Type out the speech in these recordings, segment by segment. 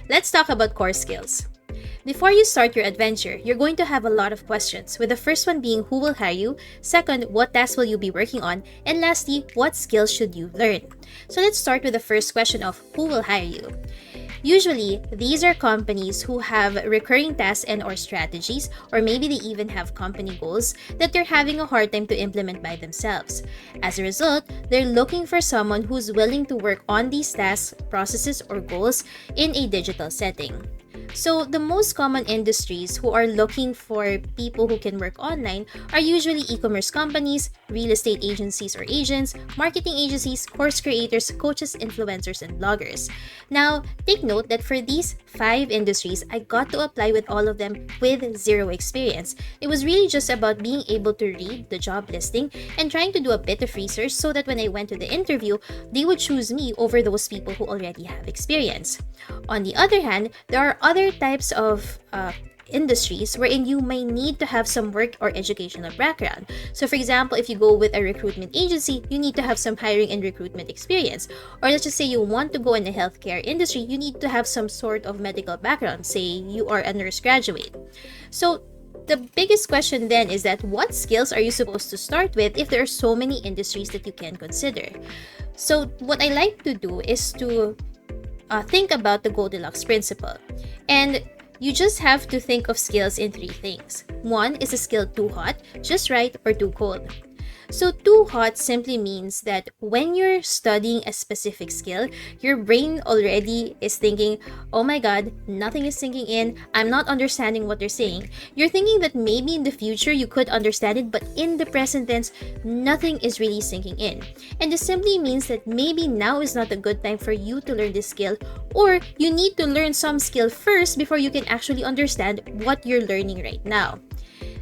let's talk about core skills. Before you start your adventure, you're going to have a lot of questions, with the first one being who will hire you, second, what tasks will you be working on, and lastly, what skills should you learn? So let's start with the first question of who will hire you. Usually, these are companies who have recurring tasks and or strategies, or maybe they even have company goals that they're having a hard time to implement by themselves. As a result, they're looking for someone who's willing to work on these tasks, processes, or goals in a digital setting. So, the most common industries who are looking for people who can work online are usually e-commerce companies, real estate agencies or agents, marketing agencies, course creators, coaches, influencers, and bloggers. Now, take note that for these 5 industries, I got to apply with all of them with zero experience. It was really just about being able to read the job listing and trying to do a bit of research so that when I went to the interview, they would choose me over those people who already have experience. On the other hand, there are other types of industries wherein you may need to have some work or educational background. So for example, if you go with a recruitment agency, you need to have some hiring and recruitment experience. Or let's just say you want to go in the healthcare industry, you need to have some sort of medical background. Say you are a nurse graduate. So the biggest question then is that what skills are you supposed to start with if there are so many industries that you can consider? So what I like to do is to think about the Goldilocks principle. And you just have to think of skills in 3 things. 1 is a skill too hot, just right, or too cold. So too hot simply means that when you're studying a specific skill, your brain already is thinking, oh my god, nothing is sinking in, I'm not understanding what they're saying. You're thinking that maybe in the future you could understand it, but in the present tense, nothing is really sinking in. And this simply means that maybe now is not a good time for you to learn this skill, or you need to learn some skill first before you can actually understand what you're learning right now.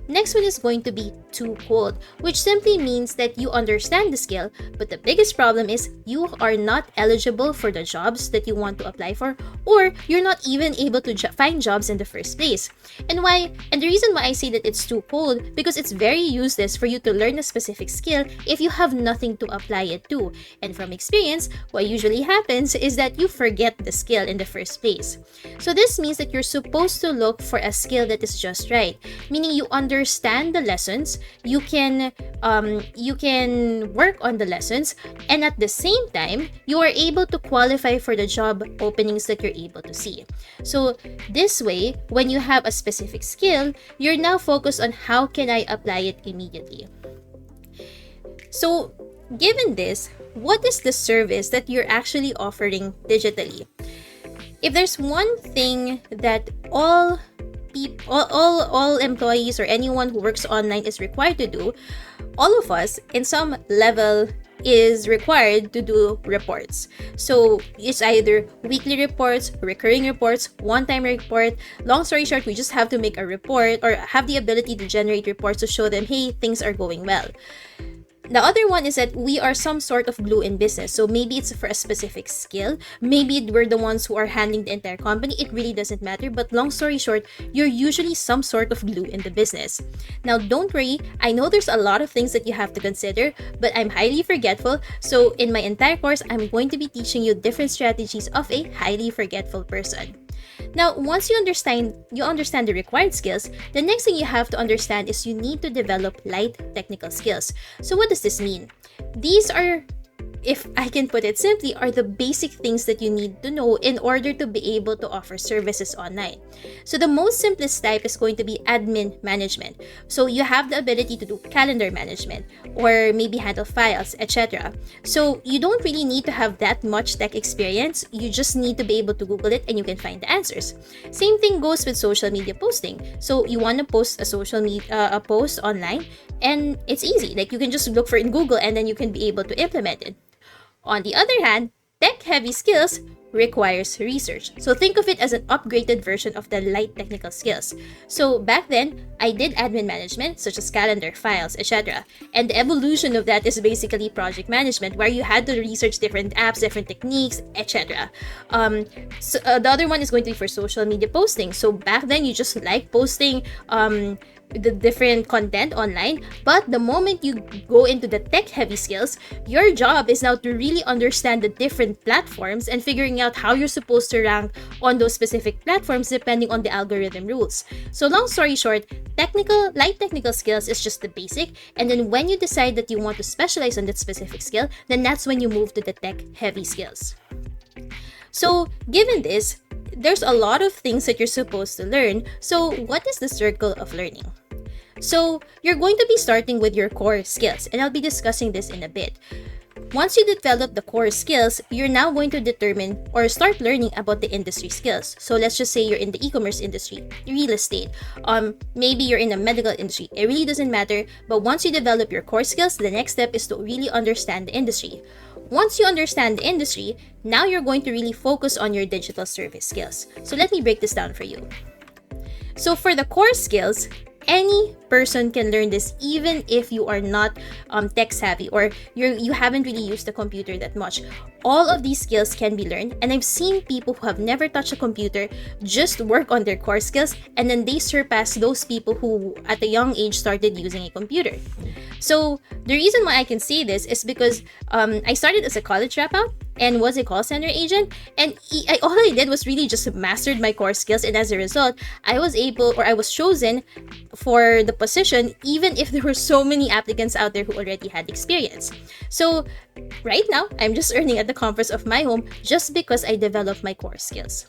Next one is going to be too cold, which simply means that you understand the skill, but the biggest problem is you are not eligible for the jobs that you want to apply for, or you're not even able to find jobs in the first place. And the reason why I say that it's too cold, because it's very useless for you to learn a specific skill if you have nothing to apply it to. And from experience, what usually happens is that you forget the skill in the first place. So this means that you're supposed to look for a skill that is just right, meaning you understand the lessons, you can work on the lessons, and at the same time, you are able to qualify for the job openings that you're able to see. So this way, when you have a specific skill, you're now focused on how can I apply it immediately. So given this, what is the service that you're actually offering digitally? If there's one thing that all employees or anyone who works online is required to do, all of us in some level is required to do reports. So it's either weekly reports, recurring reports, one-time report. Long story short, we just have to make a report or have the ability to generate reports to show them, hey, things are going well. The other one is that we are some sort of glue in business. So maybe it's for a specific skill. Maybe we're the ones who are handling the entire company. It really doesn't matter. But long story short, you're usually some sort of glue in the business. Now, don't worry. I know there's a lot of things that you have to consider, but I'm highly forgetful. So in my entire course, I'm going to be teaching you different strategies of a highly forgetful person. Now, once you understand the required skills, the next thing you have to understand is you need to develop light technical skills. So what does this mean? These are, if I can put it simply, are the basic things that you need to know in order to be able to offer services online. So the most simplest type is going to be admin management. So you have the ability to do calendar management or maybe handle files, etc. So you don't really need to have that much tech experience. You just need to be able to Google it and you can find the answers. Same thing goes with social media posting. So you want to post a post online, and it's easy. Like you can just look for it in Google and then you can be able to implement it. On the other hand, tech-heavy skills requires research. So think of it as an upgraded version of the light technical skills. So back then, I did admin management, such as calendar, files, etc. And the evolution of that is basically project management, where you had to research different apps, different techniques, etc. The other one is going to be for social media posting. So back then, you just like posting the different content online. But the moment you go into the tech heavy skills, your job is now to really understand the different platforms and figuring out how you're supposed to rank on those specific platforms depending on the algorithm rules. So long story short, light technical skills is just the basic, and then when you decide that you want to specialize on that specific skill, then that's when you move to the tech heavy skills. So given this, there's a lot of things that you're supposed to learn. So what is the circle of learning? So you're going to be starting with your core skills, and I'll be discussing this in a bit. Once you develop the core skills, you're now going to determine or start learning about the industry skills. So let's just say you're in the e-commerce industry, real estate, maybe you're in the medical industry. It really doesn't matter. But once you develop your core skills, the next step is to really understand the industry. Once you understand the industry, now you're going to really focus on your digital service skills. So let me break this down for you. So for the core skills, any person can learn this even if you are not tech savvy or you haven't really used the computer that much. All of these skills can be learned, and I've seen people who have never touched a computer just work on their core skills, and then they surpass those people who at a young age started using a computer. So the reason why I can say this is because I started as a college dropout and was a call center agent, and all I did was really just mastered my core skills, and as a result, I was chosen for the position even if there were so many applicants out there who already had experience. So right now, I'm just earning at the comforts of my home just because I developed my core skills.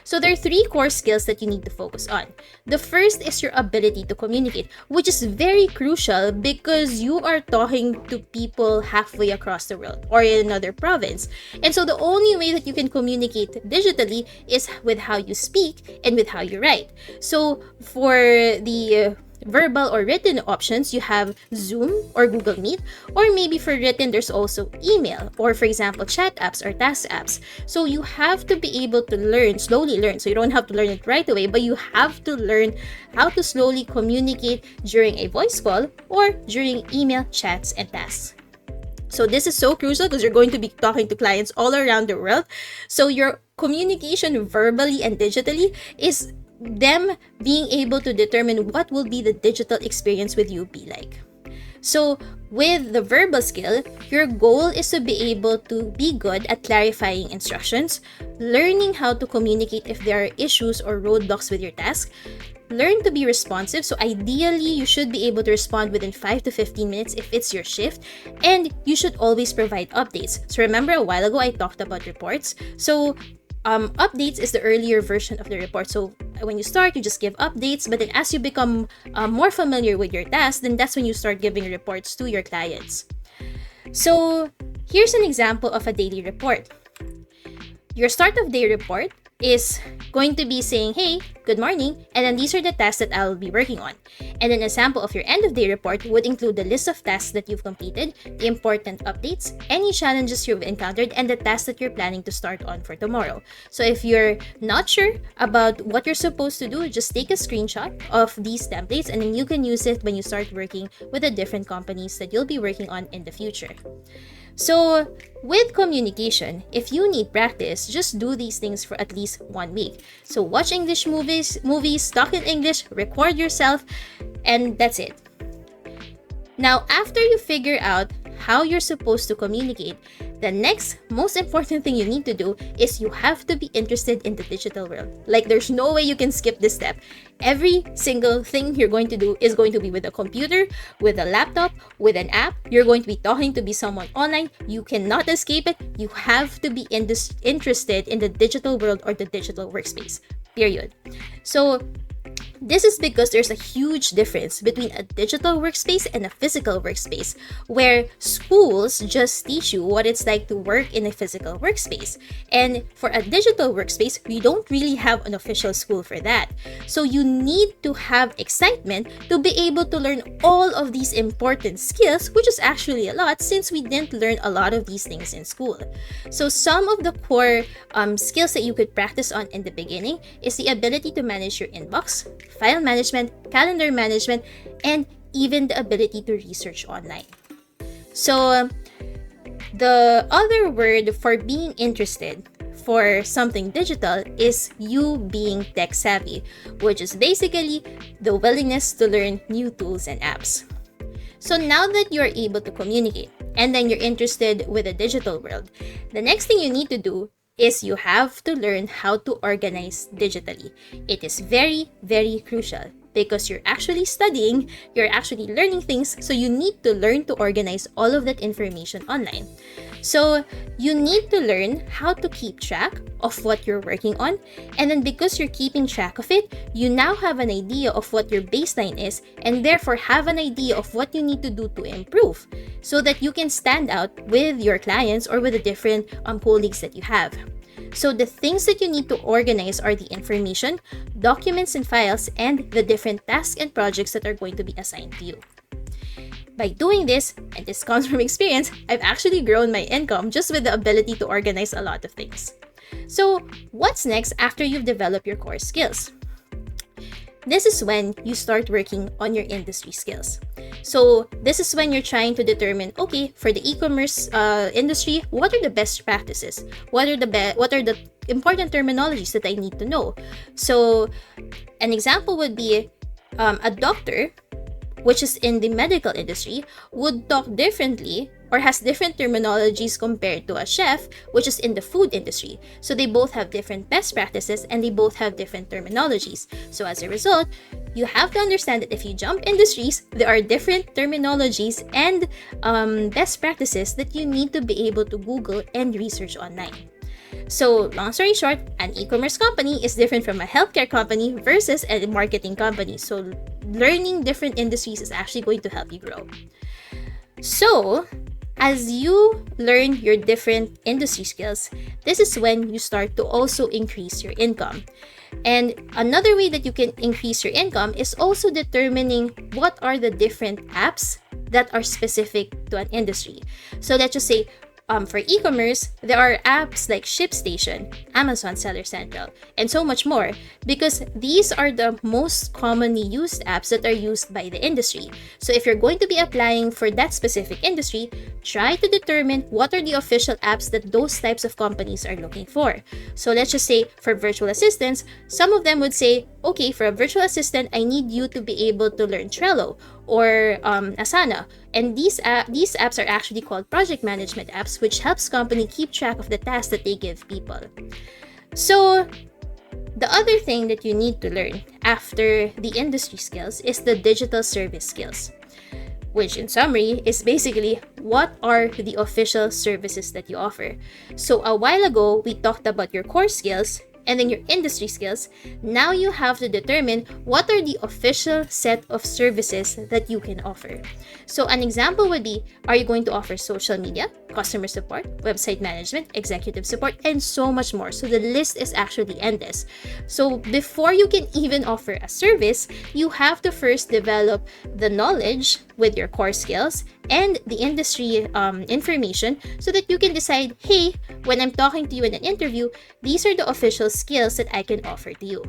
So there are 3 core skills that you need to focus on. The first is your ability to communicate, which is very crucial because you are talking to people halfway across the world or in another province. And so the only way that you can communicate digitally is with how you speak and with how you write. So for the verbal or written options, you have Zoom or Google Meet, or maybe for written, there's also email, or for example, chat apps or task apps. So you have to be able to slowly learn. So you don't have to learn it right away, but you have to learn how to slowly communicate during a voice call or during email, chats, and tasks. So this is so crucial because you're going to be talking to clients all around the world. So your communication verbally and digitally is them being able to determine what will be the digital experience with you be like. So with the verbal skill, your goal is to be able to be good at clarifying instructions, learning how to communicate if there are issues or roadblocks with your task, learn to be responsive. So ideally, you should be able to respond within 5 to 15 minutes if it's your shift, and you should always provide updates. So remember a while ago, I talked about reports. So updates is the earlier version of the report. So when you start, you just give updates, but then as you become more familiar with your task, then that's when you start giving reports to your clients. So here's an example of a daily report. Your start of day report is going to be saying, hey, good morning, and then these are the tasks that I'll be working on. And then a sample of your end of day report would include the list of tasks that you've completed, the important updates, any challenges you've encountered, and the tasks that you're planning to start on for tomorrow. So if you're not sure about what you're supposed to do, just take a screenshot of these templates, and then you can use it when you start working with the different companies that you'll be working on in the future. So with communication, if you need practice, just do these things for at least 1 week. So watch English movies, talk in English, record yourself, and that's it. Now, after you figure out how you're supposed to communicate, the next most important thing you need to do is you have to be interested in the digital world. Like, there's no way you can skip this step. Every single thing you're going to do is going to be with a computer, with a laptop, with an app. You're going to be talking to someone online. You cannot escape it. You have to be interested in the digital world or the digital workspace, period. So this is because there's a huge difference between a digital workspace and a physical workspace, where schools just teach you what it's like to work in a physical workspace. And for a digital workspace, we don't really have an official school for that. So you need to have excitement to be able to learn all of these important skills, which is actually a lot since we didn't learn a lot of these things in school. So some of the core skills that you could practice on in the beginning is the ability to manage your inbox, file management, calendar management, and even the ability to research online. So the other word for being interested for something digital is you being tech savvy, which is basically the willingness to learn new tools and apps. So now that you're able to communicate and then you're interested with the digital world, the next thing you need to do is you have to learn how to organize digitally. It is very, very crucial because you're actually studying, you're actually learning things, so you need to learn to organize all of that information online. So you need to learn how to keep track of what you're working on, and then because you're keeping track of it, you now have an idea of what your baseline is and therefore have an idea of what you need to do to improve so that you can stand out with your clients or with the different colleagues that you have. So the things that you need to organize are the information, documents and files, and the different tasks and projects that are going to be assigned to you. By doing this, and this comes from experience, I've actually grown my income just with the ability to organize a lot of things. So what's next after you've developed your core skills? This is when you start working on your industry skills. So this is when you're trying to determine, okay, for the e-commerce industry, what are the best practices? What are the important terminologies that I need to know? So an example would be a doctor, which is in the medical industry, would talk differently or has different terminologies compared to a chef, which is in the food industry. So they both have different best practices and they both have different terminologies. So as a result, you have to understand that if you jump industries, there are different terminologies and best practices that you need to be able to Google and research online. So long story short, an e-commerce company is different from a healthcare company versus a marketing company. So learning different industries is actually going to help you grow. So as you learn your different industry skills, this is when you start to also increase your income. And another way that you can increase your income is also determining what are the different apps that are specific to an industry. So let's just say, for e-commerce, there are apps like ShipStation, Amazon Seller Central, and so much more because these are the most commonly used apps that are used by the industry. So if you're going to be applying for that specific industry, try to determine what are the official apps that those types of companies are looking for. So let's just say for virtual assistants, some of them would say, okay, for a virtual assistant, I need you to be able to learn Trello or Asana. And these apps are actually called project management apps, which helps company keep track of the tasks that they give people. So the other thing that you need to learn after the industry skills is the digital service skills, which in summary is basically what are the official services that you offer. So a while ago, we talked about your core skills and then your industry skills. Now you have to determine what are the official set of services that you can offer. So an example would be, are you going to offer social media, customer support, website management, executive support, and so much more. So the list is actually endless. So before you can even offer a service, you have to first develop the knowledge with your core skills and the industry information so that you can decide, hey, when I'm talking to you in an interview, these are the official skills that I can offer to you.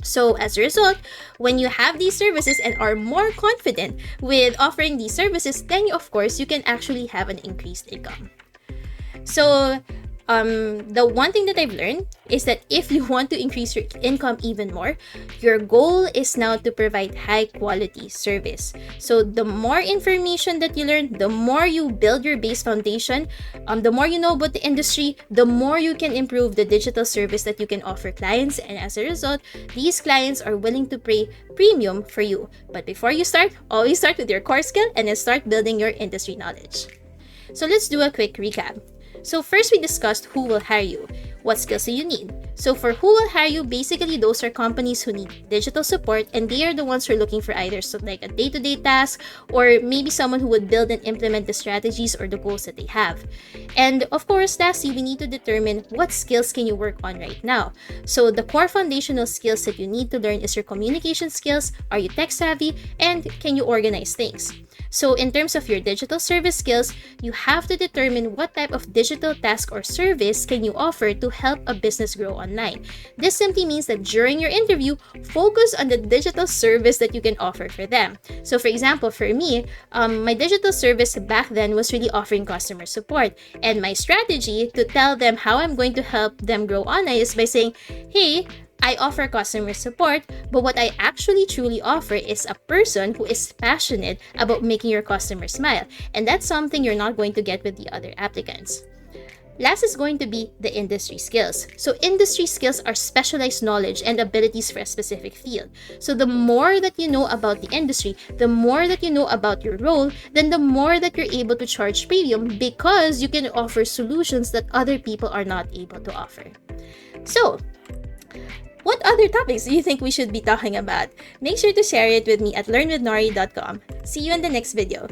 So as a result, when you have these services and are more confident with offering these services, then of course you can actually have an increased income. So the one thing that I've learned is that if you want to increase your income even more, your goal is now to provide high quality service. So the more information that you learn, the more you build your base foundation, the more you know about the industry, the more you can improve the digital service that you can offer clients. And as a result, these clients are willing to pay premium for you. But before you start, always start with your core skill and then start building your industry knowledge. So let's do a quick recap. So first we discussed who will hire you. What skills do you need? So for who will hire you, basically those are companies who need digital support and they are the ones who are looking for either like a day-to-day task or maybe someone who would build and implement the strategies or the goals that they have. And of course, lastly, we need to determine what skills can you work on right now. So the core foundational skills that you need to learn is your communication skills, are you tech savvy, and can you organize things? So in terms of your digital service skills, you have to determine what type of digital task or service can you offer to help a business grow online. This simply means that during your interview, focus on the digital service that you can offer for them. So for example, for me, my digital service back then was really offering customer support. And my strategy to tell them how I'm going to help them grow online is by saying, hey, I offer customer support, but what I actually truly offer is a person who is passionate about making your customer smile. And that's something you're not going to get with the other applicants. Last is going to be the industry skills. So industry skills are specialized knowledge and abilities for a specific field. So the more that you know about the industry, the more that you know about your role, then the more that you're able to charge premium because you can offer solutions that other people are not able to offer. So, what other topics do you think we should be talking about? Make sure to share it with me at learnwithnori.com. See you in the next video.